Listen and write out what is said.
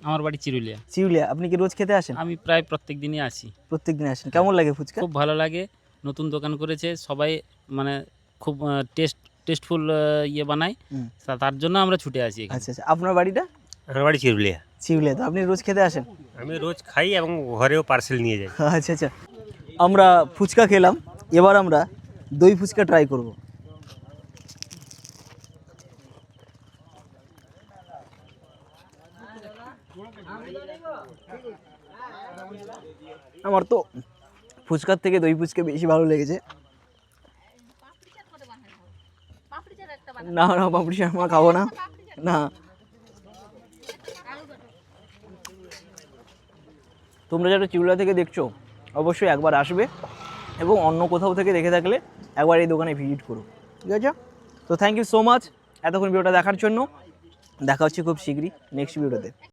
আমার বাড়ি চিরুলিয়া। চিউলিয়া। আপনি কি রোজ খেতে আসেন? আমি প্রায় প্রত্যেক দিনই আসি। প্রত্যেক দিন আসেন। কেমন লাগে ফুচকা? খুব ভালো লাগে। নতুন দোকান করেছে সবাই, মানে খুব টেস্টফুল ইয়ে বানায়। হুম। তার জন্য আমরা ছুটে আসি এখানে। আচ্ছা আচ্ছা, আপনার বাড়িটা? আমার বাড়ি চিরুলিয়া। চিউলিয়া। তো আপনি রোজ খেতে আসেন? আমি রোজ খাই এবং ঘরেও পার্সেল নিয়ে যাই। আচ্ছা আচ্ছা, আমরা ফুচকা খেলাম, এবার আমরা দই ফুচকা ট্রাই করব। আমার তো ফুচকার থেকে দই ফুচকা বেশি ভালো লেগেছে। না না, পাপড়ি চাট আমরা খাবো না। না, তোমরা যারা চিউলা থেকে দেখছো অবশ্যই একবার আসবে, এবং অন্য কোথাও থেকে দেখে থাকলে একবার এই দোকানে ভিজিট করো, ঠিক আছে? তো থ্যাংক ইউ সো মাচ এতক্ষণ ভিডিওটা দেখার জন্য। দেখা হচ্ছে খুব শীঘ্রই নেক্সট ভিডিওতে।